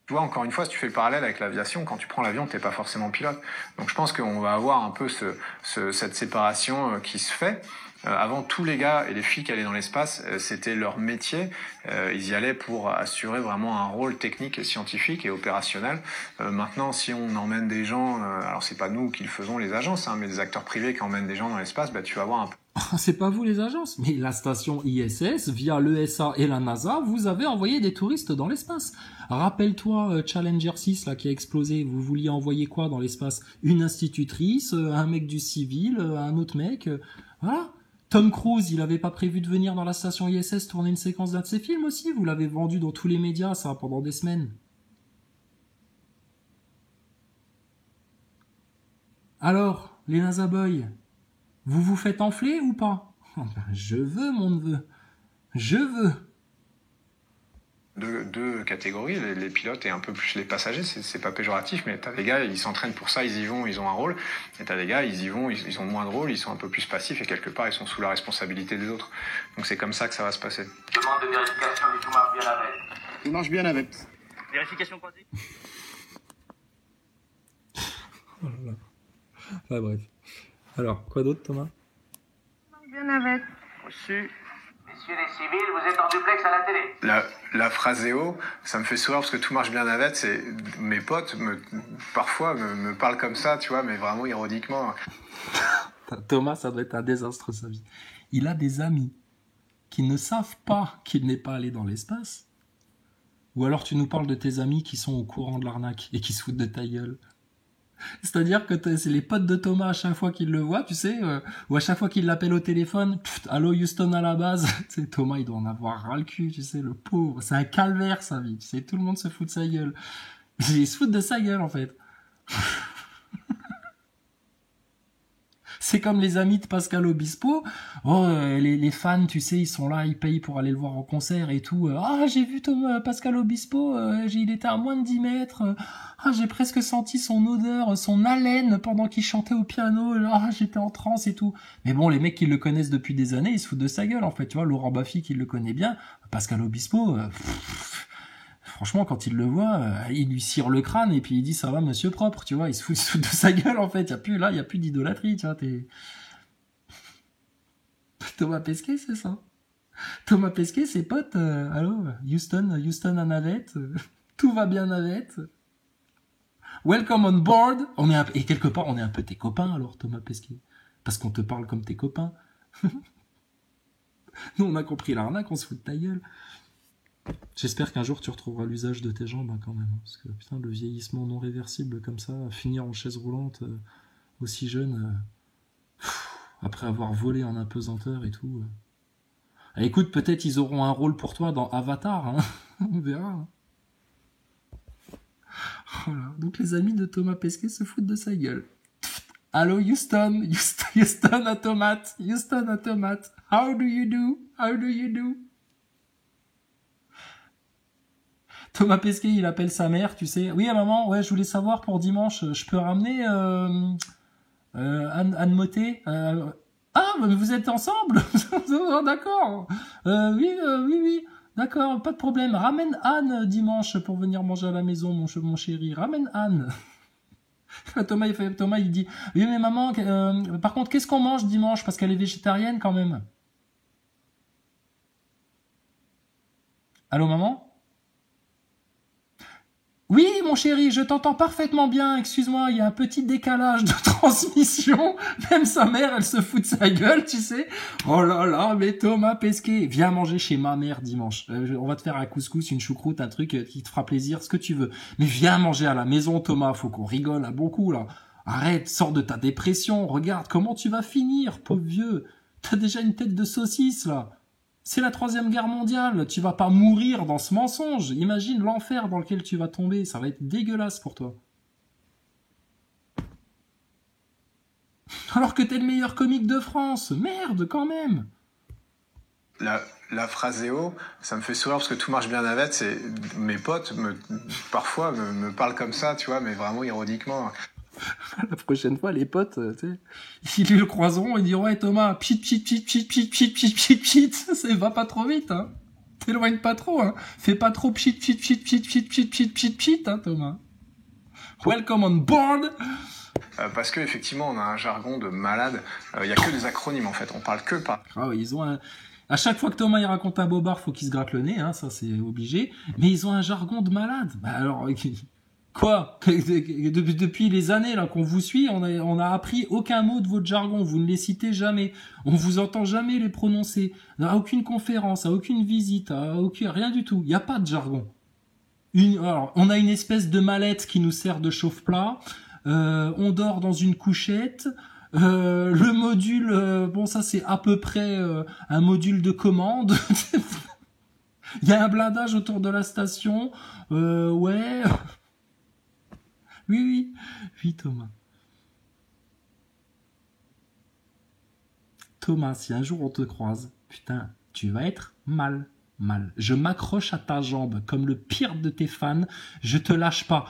Tu vois, encore une fois, si tu fais le parallèle avec l'aviation, quand tu prends l'avion, t'es pas forcément pilote. Donc je pense qu'on va avoir un peu cette séparation qui se fait. Avant, tous les gars et les filles qui allaient dans l'espace, c'était leur métier. Ils y allaient pour assurer vraiment un rôle technique et scientifique et opérationnel. Maintenant, si on emmène des gens, alors c'est pas nous qui le faisons, les agences, hein, mais des acteurs privés qui emmènent des gens dans l'espace, bah tu vas voir un peu. C'est pas vous les agences, mais la station ISS, via l'ESA et la NASA, vous avez envoyé des touristes dans l'espace. Rappelle-toi Challenger 6 là qui a explosé, vous vouliez envoyer quoi dans l'espace? Une institutrice, un mec du civil, un autre mec, voilà. Tom Cruise, il avait pas prévu de venir dans la station ISS tourner une séquence d'un de ses films aussi, vous l'avez vendu dans tous les médias ça pendant des semaines. Alors, les NASA Boys, vous vous faites enfler ou pas? Je veux, mon neveu. Je veux. Deux catégories, les pilotes et un peu plus les passagers, c'est pas péjoratif, mais t'as des gars, ils s'entraînent pour ça, ils y vont, ils ont un rôle, et t'as des gars, ils y vont, ils ont moins de rôle, ils sont un peu plus passifs, et quelque part, ils sont sous la responsabilité des autres. Donc c'est comme ça que ça va se passer. Demande de vérification du tout marche bien avec. Tout marche bien avec. Vérification croisée. Oh là là. Ah, bref. Alors, quoi d'autre, Thomas? Bien avec. Reçu. Messieurs les civils, vous êtes en duplex à la télé. La phraséo, ça me fait sourire parce que tout marche bien avec, c'est mes potes parfois me parlent comme ça, tu vois, mais vraiment ironiquement. Thomas, ça doit être un désastre sa vie. Il a des amis qui ne savent pas qu'il n'est pas allé dans l'espace. Ou alors tu nous parles de tes amis qui sont au courant de l'arnaque et qui se foutent de ta gueule. C'est-à-dire que c'est les potes de Thomas à chaque fois qu'ils le voient, tu sais, ou à chaque fois qu'il l'appelle au téléphone, allô Houston à la base, tu sais, Thomas il doit en avoir ras le cul, tu sais, le pauvre, c'est un calvaire sa vie, tu sais, tout le monde se fout de sa gueule. Ils se foutent de sa gueule en fait. C'est comme les amis de Pascal Obispo. Oh, les fans, tu sais, ils sont là, ils payent pour aller le voir en concert et tout. Ah, j'ai vu Pascal Obispo, il était à moins de 10 mètres. Ah, j'ai presque senti son odeur, son haleine pendant qu'il chantait au piano. Ah, j'étais en transe et tout. Mais bon, les mecs qui le connaissent depuis des années, ils se foutent de sa gueule, en fait. Tu vois, Laurent Baffy qui le connaît bien. Pascal Obispo, franchement, quand il le voit, il lui cire le crâne et puis il dit ça va monsieur propre, tu vois, il se fout de sa gueule en fait, il y a plus d'idolâtrie, tu vois, Thomas Pesquet, c'est ça. Thomas Pesquet, ses potes, allô, Houston à navette, tout va bien navette. Welcome on board. Et quelque part, on est un peu tes copains alors, Thomas Pesquet, parce qu'on te parle comme tes copains. Nous, on a compris l'arnaque, on se fout de ta gueule. J'espère qu'un jour tu retrouveras l'usage de tes jambes hein, quand même. Parce que putain, le vieillissement non réversible comme ça, finir en chaise roulante aussi jeune, après avoir volé en apesanteur et tout. Ah, écoute, peut-être ils auront un rôle pour toi dans Avatar. Hein. On verra. Hein. Voilà. Donc les amis de Thomas Pesquet se foutent de sa gueule. Allô Houston à tomate. Houston à tomate. How do you do? Thomas Pesquet, il appelle sa mère, tu sais. Oui, maman, ouais, je voulais savoir pour dimanche, je peux ramener Anne Motet. Ah, mais vous êtes ensemble. D'accord. Oui. D'accord, pas de problème. Ramène Anne dimanche pour venir manger à la maison, mon chéri. Ramène Anne. Thomas, il dit, oui, mais maman, par contre, qu'est-ce qu'on mange dimanche? Parce qu'elle est végétarienne quand même. Allô, maman? Oui, mon chéri, je t'entends parfaitement bien. Excuse-moi, il y a un petit décalage de transmission. Même sa mère, elle se fout de sa gueule, tu sais. Oh là là, mais Thomas Pesquet, viens manger chez ma mère dimanche. On va te faire un couscous, une choucroute, un truc qui te fera plaisir, ce que tu veux. Mais viens manger à la maison, Thomas. Faut qu'on rigole à beaucoup, là. Arrête, sors de ta dépression. Regarde comment tu vas finir, pauvre vieux. T'as déjà une tête de saucisse, là. C'est la 3e guerre mondiale, tu vas pas mourir dans ce mensonge. Imagine l'enfer dans lequel tu vas tomber, ça va être dégueulasse pour toi. Alors que t'es le meilleur comique de France, merde quand même. La phraséo, ça me fait sourire parce que tout marche bien avec, c'est mes potes parfois me parlent comme ça, tu vois, mais vraiment ironiquement. La prochaine fois, les potes, tu sais, ils le croiseront et diront, ouais, Thomas, pchit, ça va pas trop vite, hein. T'éloigne pas trop, hein. Fais pas trop pchit, hein, Thomas. Welcome on board. Parce que effectivement, on a un jargon de malade. Il y a que des acronymes en fait. On parle que par. Ah oui, ils ont un... À chaque fois que Thomas il raconte un bobard, faut qu'il se gratte le nez, hein, ça c'est obligé. Mais ils ont un jargon de malade. Bah alors, quoi? Depuis les années là qu'on vous suit, on a appris aucun mot de votre jargon. Vous ne les citez jamais. On vous entend jamais les prononcer. À aucune conférence, à aucune visite, rien du tout. Il n'y a pas de jargon. Alors, on a une espèce de mallette qui nous sert de chauffe-plat. On dort dans une couchette. Le module, bon ça c'est à peu près un module de commande. Il y a un blindage autour de la station. Ouais. Oui Thomas. Thomas, si un jour on te croise, putain, tu vas être mal. Je m'accroche à ta jambe comme le pire de tes fans. Je te lâche pas.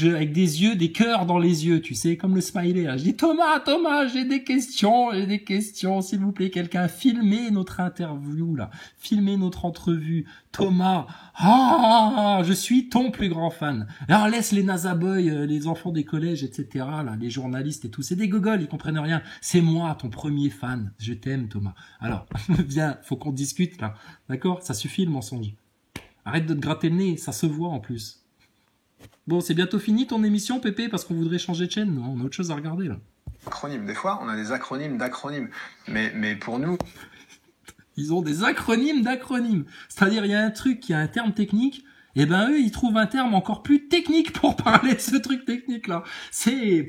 Avec des yeux, des cœurs dans les yeux, tu sais, comme le smiley là. Je dis Thomas, j'ai des questions, s'il vous plaît, quelqu'un filmez notre interview là, filmez notre entrevue. Thomas, je suis ton plus grand fan. Alors laisse les NASA boys, les enfants des collèges, etc. là, les journalistes et tout, c'est des gogoles, ils comprennent rien. C'est moi, ton premier fan. Je t'aime, Thomas. Alors, viens, faut qu'on discute là, d'accord? Ça suffit le mensonge. Arrête de te gratter le nez, ça se voit en plus. Bon, c'est bientôt fini ton émission, Pépé, parce qu'on voudrait changer de chaîne. Non, on a autre chose à regarder là. Acronymes. Des fois, on a des acronymes d'acronymes. Mais pour nous. Ils ont des acronymes d'acronymes. C'est-à-dire, il y a un truc qui a un terme technique, et ben eux, ils trouvent un terme encore plus technique pour parler de ce truc technique-là. C'est...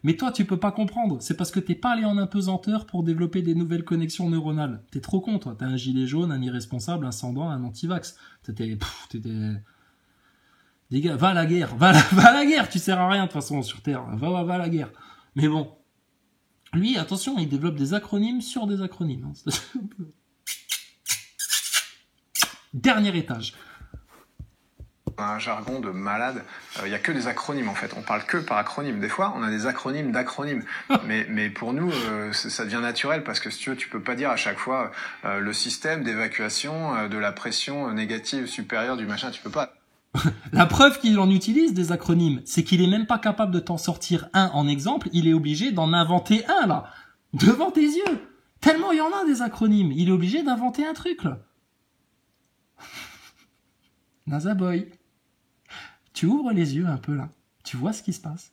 Mais toi, tu peux pas comprendre. C'est parce que t'es pas allé en apesanteur pour développer des nouvelles connexions neuronales. T'es trop con, toi. T'as un gilet jaune, un irresponsable, un sans-dents, un anti-vax. T'étais... Les gars, va à la guerre. Va à la guerre. Tu sers à rien, de toute façon, sur Terre. Va à la guerre. Mais bon. Lui, attention, il développe des acronymes sur des acronymes. Dernier étage. Un jargon de malade. Il y a que des acronymes en fait. On parle que par acronyme. Des fois, on a des acronymes d'acronymes. Mais pour nous, ça devient naturel parce que si tu veux, tu peux pas dire à chaque fois le système d'évacuation de la pression négative supérieure du machin. Tu peux pas. La preuve qu'il en utilise des acronymes, c'est qu'il est même pas capable de t'en sortir un en exemple. Il est obligé d'en inventer un là, devant tes yeux. Tellement il y en a des acronymes, il est obligé d'inventer un truc là. NASA Boy. Tu ouvres les yeux un peu là. Tu vois ce qui se passe.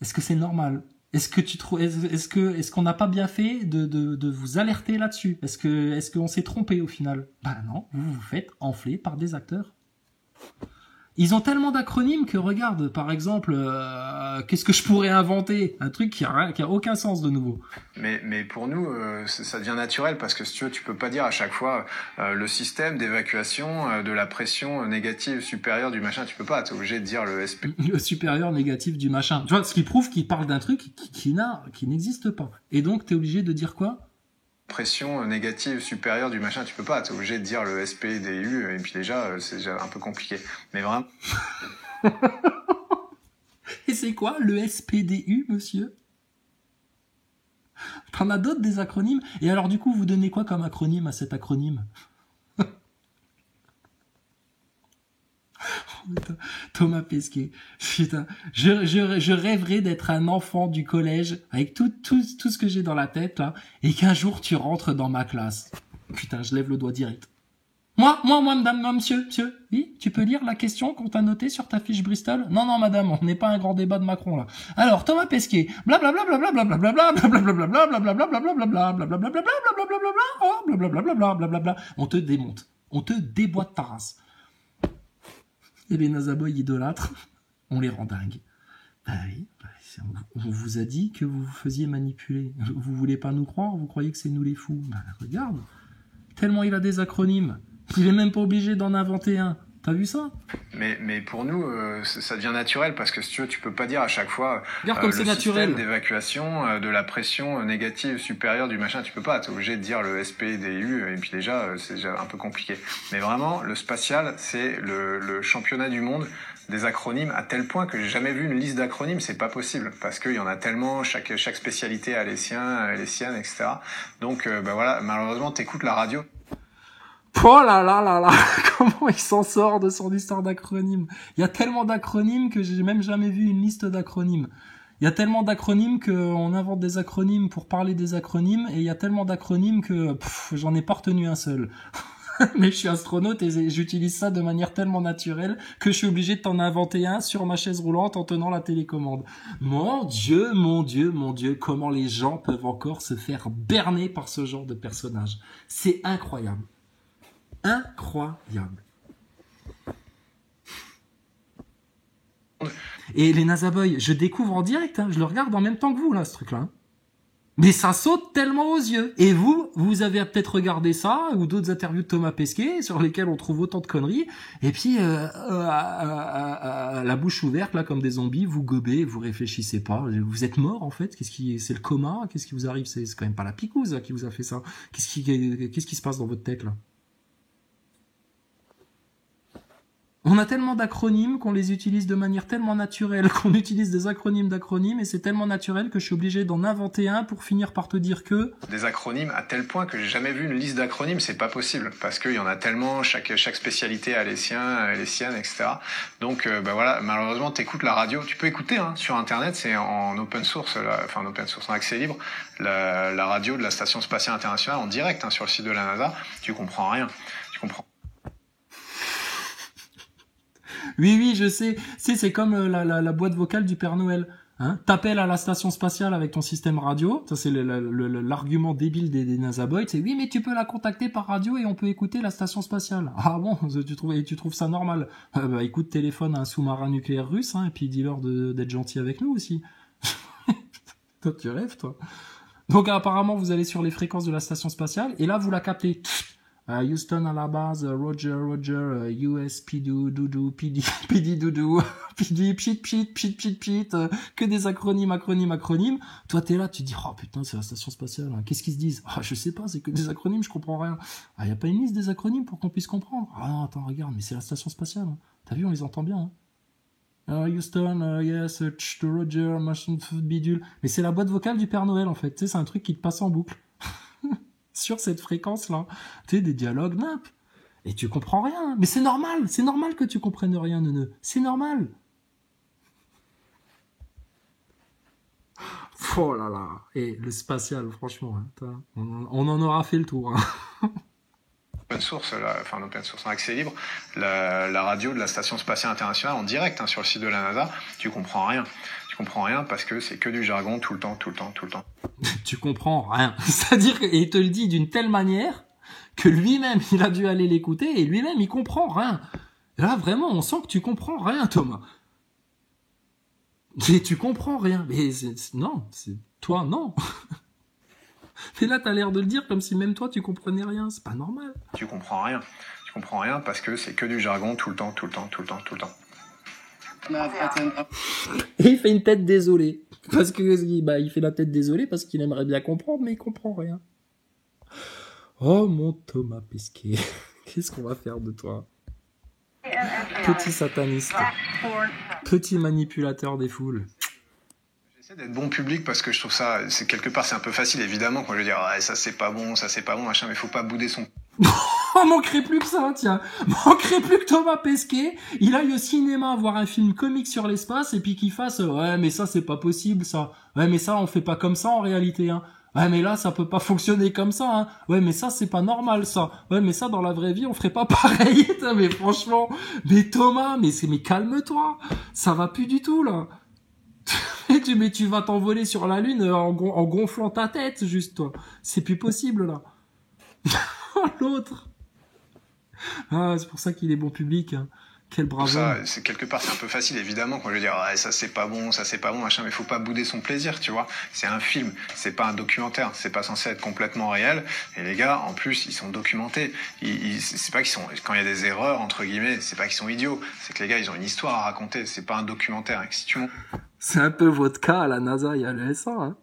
Est-ce que c'est normal? Est-ce que tu trouves, est-ce qu'on n'a pas bien fait de vous alerter là-dessus? Est-ce qu'on s'est trompé au final? Bah non, vous vous faites enfler par des acteurs. Ils ont tellement d'acronymes que regarde, par exemple, qu'est-ce que je pourrais inventer? Un truc qui a aucun sens de nouveau. Mais pour nous, ça devient naturel parce que si tu veux, tu peux pas dire à chaque fois le système d'évacuation de la pression négative supérieure du machin. Tu peux pas. T'es obligé de dire le SP. Le supérieur négatif du machin. Tu vois, ce qui prouve qu'il parle d'un truc qui n'existe pas. Et donc, t'es obligé de dire quoi? Pression négative supérieure du machin, tu peux pas, t'es obligé de dire le SPDU, et puis déjà, c'est déjà un peu compliqué. Mais vraiment... Et c'est quoi le SPDU, monsieur? T'en as d'autres des acronymes? Et alors du coup, vous donnez quoi comme acronyme à cet acronyme? Thomas Pesquet. Putain, je rêverais d'être un enfant du collège avec tout ce que j'ai dans la tête là, et qu'un jour tu rentres dans ma classe. Putain, je lève le doigt direct. Moi, madame, monsieur, oui, tu peux lire la question qu'on t'a notée sur ta fiche Bristol? Non, madame, on n'est pas un grand débat de Macron là. Alors, Thomas Pesquet, blablabla, on te démonte, on te déboîte ta race. Et les NASA-boys idolâtres, on les rend dingues. Bah oui, on vous a dit que vous vous faisiez manipuler. Vous voulez pas nous croire? Vous croyez que c'est nous les fous? Bah regarde, tellement il a des acronymes, il est même pas obligé d'en inventer un. T'as vu ça? Mais pour nous, ça devient naturel parce que si tu veux, tu peux pas dire à chaque fois regarde comme c'est naturel. Le système d'évacuation de la pression négative supérieure du machin. Tu peux pas, t'es obligé de dire le SPDU, et puis déjà, c'est déjà un peu compliqué. Mais vraiment, le spatial, c'est le championnat du monde des acronymes à tel point que j'ai jamais vu une liste d'acronymes. C'est pas possible parce qu'il y en a tellement, chaque spécialité a les siennes, etc. Donc, bah voilà, malheureusement, t'écoutes la radio. Oh là là là là, comment il s'en sort de son histoire d'acronyme. Il y a tellement d'acronymes que j'ai même jamais vu une liste d'acronymes. Il y a tellement d'acronymes qu'on invente des acronymes pour parler des acronymes, et il y a tellement d'acronymes que j'en ai pas retenu un seul. Mais je suis astronaute et j'utilise ça de manière tellement naturelle que je suis obligé de t'en inventer un sur ma chaise roulante en tenant la télécommande. Mon Dieu, mon Dieu, mon Dieu, comment les gens peuvent encore se faire berner par ce genre de personnage. C'est incroyable. Incroyable. Et les NASA Boys, je découvre en direct, je le regarde en même temps que vous, là, ce truc-là. Mais ça saute tellement aux yeux. Et vous avez peut-être regardé ça, ou d'autres interviews de Thomas Pesquet, sur lesquelles on trouve autant de conneries, et puis, la bouche ouverte, là, comme des zombies, vous gobez, vous réfléchissez pas. Vous êtes mort, en fait. C'est le coma? Qu'est-ce qui vous arrive? C'est quand même pas la picouse, là, qui vous a fait ça. Qu'est-ce qui se passe dans votre tête, là? On a tellement d'acronymes qu'on les utilise de manière tellement naturelle, qu'on utilise des acronymes d'acronymes, et c'est tellement naturel que je suis obligé d'en inventer un pour finir par te dire que... Des acronymes à tel point que j'ai jamais vu une liste d'acronymes, c'est pas possible, parce qu'il y en a tellement, chaque spécialité a les siennes, etc. Donc voilà, malheureusement t'écoutes la radio, tu peux écouter sur internet, c'est en open source, en accès libre, la radio de la Station Spatiale Internationale en direct sur le site de la NASA, tu comprends rien, tu comprends. Oui, je sais. C'est comme la boîte vocale du Père Noël. T'appelles à la station spatiale avec ton système radio. Ça, c'est l'argument débile des NASA Boys. C'est oui, mais tu peux la contacter par radio et on peut écouter la station spatiale. Ah bon, tu trouves ça normal? Écoute, téléphone à un sous-marin nucléaire russe, et puis dis-leur d'être gentil avec nous aussi. Toi, tu rêves, toi. Donc, apparemment, vous allez sur les fréquences de la station spatiale et là, vous la captez. Houston à la base, Roger, US, doudou, PD, doudou, PD, pchit, que des acronymes. Toi, t'es là, tu te dis, oh putain, c'est la station spatiale, qu'est-ce qu'ils se disent? Je sais pas, c'est que des acronymes, je comprends rien. Y a pas une liste des acronymes pour qu'on puisse comprendre? Non, attends, regarde, mais c'est la station spatiale, T'as vu, on les entend bien, Houston, yes, Roger, machin, bidule. Mais c'est la boîte vocale du Père Noël, en fait, tu sais, c'est un truc qui te passe en boucle. Sur cette fréquence-là. Tu sais, des dialogues nimp. Et tu comprends rien. Mais c'est normal que tu comprennes rien, neuneu. C'est normal. Oh là là. Et le spatial, franchement, on en aura fait le tour. Open source, en accès libre, la radio de la Station Spatiale Internationale en direct sur le site de la NASA, tu comprends rien. Tu comprends rien parce que c'est que du jargon tout le temps. Tu comprends rien. C'est-à-dire qu'il te le dit d'une telle manière que lui-même, il a dû aller l'écouter et lui-même, il comprend rien. Là, vraiment, on sent que tu comprends rien, Thomas. Et tu comprends rien. Mais non, c'est toi, non. Mais là, t'as l'air de le dire comme si même toi, tu comprenais rien. C'est pas normal. Tu comprends rien. Tu comprends rien parce que c'est que du jargon tout le temps. Et il fait une tête désolée. Parce que, il fait la tête désolée parce qu'il aimerait bien comprendre, mais il comprend rien. Oh, mon Thomas Pesquet. Qu'est-ce qu'on va faire de toi? Petit sataniste. Petit manipulateur des foules. J'essaie d'être bon public parce que je trouve ça, quelque part, c'est un peu facile, évidemment, quand je veux dire, ça c'est pas bon, machin, mais faut pas bouder son... Manquerait plus que ça, tiens. Manquerait plus que Thomas Pesquet, il aille au cinéma voir un film comique sur l'espace et puis qu'il fasse, ouais, mais ça c'est pas possible, ça. Ouais, mais ça on fait pas comme ça en réalité, Ouais, mais là, ça peut pas fonctionner comme ça, Ouais, mais ça, c'est pas normal, ça. Ouais, mais ça, dans la vraie vie, on ferait pas pareil. Mais franchement, mais Thomas, mais calme-toi. Ça va plus du tout, là. Mais tu vas t'envoler sur la Lune en gonflant ta tête, juste, toi. C'est plus possible, là. L'autre. C'est pour ça qu'il est bon public, Quel bravo. Ça, quelque part, c'est un peu facile, évidemment, quand je veux dire, ça c'est pas bon, machin, mais faut pas bouder son plaisir, tu vois. C'est un film, c'est pas un documentaire, c'est pas censé être complètement réel. Et les gars, en plus, ils sont documentés. C'est pas qu'ils sont, quand il y a des erreurs, entre guillemets, c'est pas qu'ils sont idiots. C'est que les gars, ils ont une histoire à raconter. C'est pas un documentaire. Si tu C'est un peu votre cas à la NASA et à l'ESA,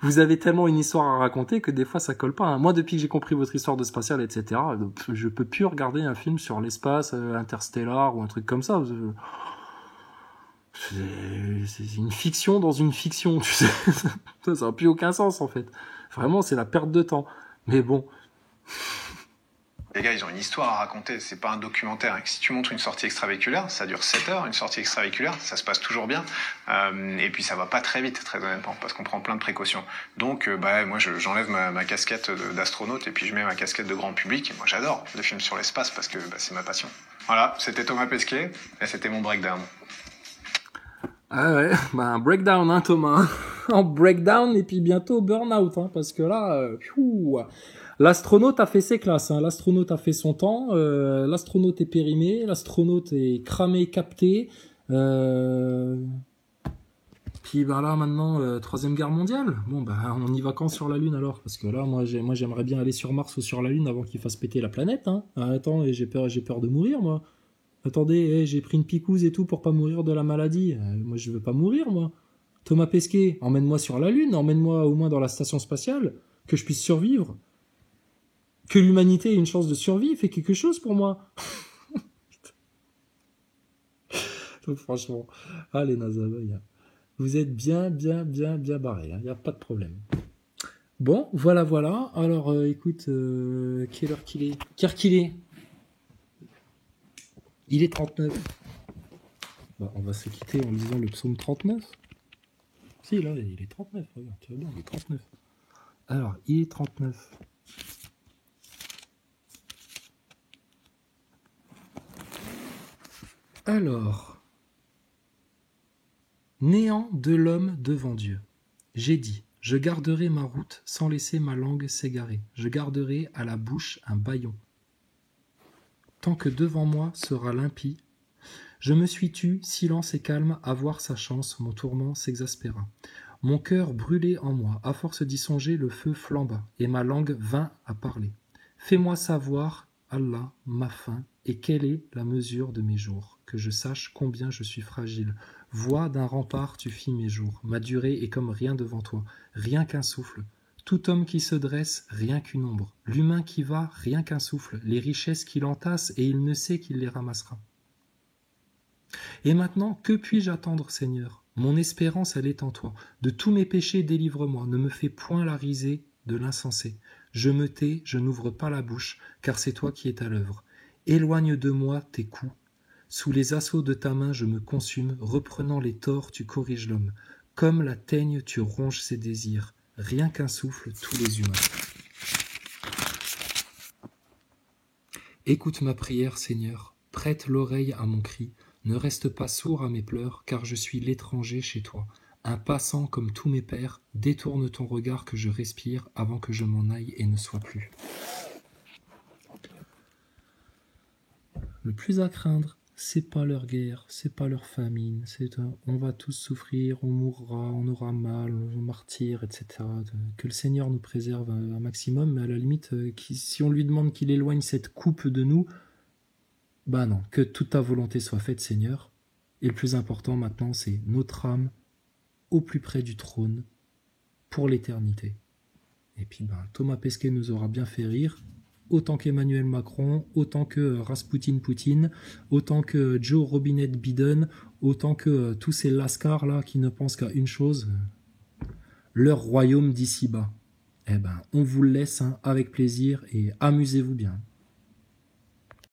Vous avez tellement une histoire à raconter que des fois ça colle pas. Moi, depuis que j'ai compris votre histoire de spatial, etc., je peux plus regarder un film sur l'espace, Interstellar ou un truc comme ça. C'est une fiction dans une fiction, tu sais. Ça n'a plus aucun sens, en fait. Vraiment, c'est la perte de temps. Mais bon. Les gars, ils ont une histoire à raconter, c'est pas un documentaire. Si tu montres une sortie extravéhiculaire, ça dure 7 heures, une sortie extravéhiculaire, ça se passe toujours bien. Et puis ça va pas très vite, très honnêtement, parce qu'on prend plein de précautions. Donc, moi, j'enlève ma casquette d'astronaute et puis je mets ma casquette de grand public. Et moi, j'adore les films sur l'espace parce que c'est ma passion. Voilà, c'était Thomas Pesquet et c'était mon breakdown. Ah ouais, un breakdown, hein, Thomas. En breakdown et puis bientôt burn-out, hein, parce que là, l'astronaute a fait ses classes, hein. L'astronaute a fait son temps, l'astronaute est périmé, l'astronaute est cramé, capté. Puis là maintenant, Troisième Guerre mondiale. Bon on y va quand sur la Lune alors? Parce que là, moi j'aimerais bien aller sur Mars ou sur la Lune avant qu'il fasse péter la planète. Hein. Attends, j'ai peur de mourir moi. Attendez, j'ai pris une picouse et tout pour pas mourir de la maladie. Moi je veux pas mourir moi. Thomas Pesquet, emmène-moi sur la Lune, emmène-moi au moins dans la station spatiale, que je puisse survivre. Que l'humanité ait une chance de survie, fais quelque chose pour moi. Donc franchement, allez NASA, vous êtes bien barrés, il n'y a pas de problème. Bon, voilà. Alors, écoute, quelle heure qu'il est? Quelle heure qu'il est? Il est 39. On va se quitter en lisant le psaume 39. Si, là, il est 39. Regarde, tu vois bien, il est 39. Alors, il est 39. Alors, néant de l'homme devant Dieu. J'ai dit, je garderai ma route sans laisser ma langue s'égarer. Je garderai à la bouche un bâillon. Tant que devant moi sera l'impie, je me suis tu, silence et calme, à voir sa chance, mon tourment s'exaspéra. Mon cœur brûlait en moi, à force d'y songer, le feu flamba, et ma langue vint à parler. Fais-moi savoir, Allah, ma fin, et quelle est la mesure de mes jours, que je sache combien je suis fragile. Voix d'un rempart, tu fis mes jours. Ma durée est comme rien devant toi, rien qu'un souffle. Tout homme qui se dresse, rien qu'une ombre. L'humain qui va, rien qu'un souffle. Les richesses qu'il entasse, et il ne sait qu'il les ramassera. Et maintenant, que puis-je attendre, Seigneur? Mon espérance, elle est en toi. De tous mes péchés, délivre-moi. Ne me fais point la risée de l'insensé. Je me tais, je n'ouvre pas la bouche, car c'est toi qui es à l'œuvre. Éloigne de moi tes coups. Sous les assauts de ta main, je me consume. Reprenant les torts, tu corriges l'homme. Comme la teigne, tu ronges ses désirs. Rien qu'un souffle, tous les humains. Écoute ma prière, Seigneur. Prête l'oreille à mon cri. Ne reste pas sourd à mes pleurs, car je suis l'étranger chez toi. Un passant comme tous mes pères, détourne ton regard que je respire avant que je m'en aille et ne sois plus. Le plus à craindre, c'est pas leur guerre, c'est pas leur famine, on va tous souffrir, on mourra, on aura mal, on va martyr, etc. Que le Seigneur nous préserve un maximum, mais à la limite, si on lui demande qu'il éloigne cette coupe de nous, non, que toute ta volonté soit faite, Seigneur. Et le plus important maintenant, c'est notre âme au plus près du trône pour l'éternité. Et puis Thomas Pesquet nous aura bien fait rire, autant qu'Emmanuel Macron, autant que Rasputin Poutine, autant que Joe Robinette Biden, autant que tous ces lascars là qui ne pensent qu'à une chose, leur royaume d'ici-bas. On vous le laisse avec plaisir et amusez-vous bien.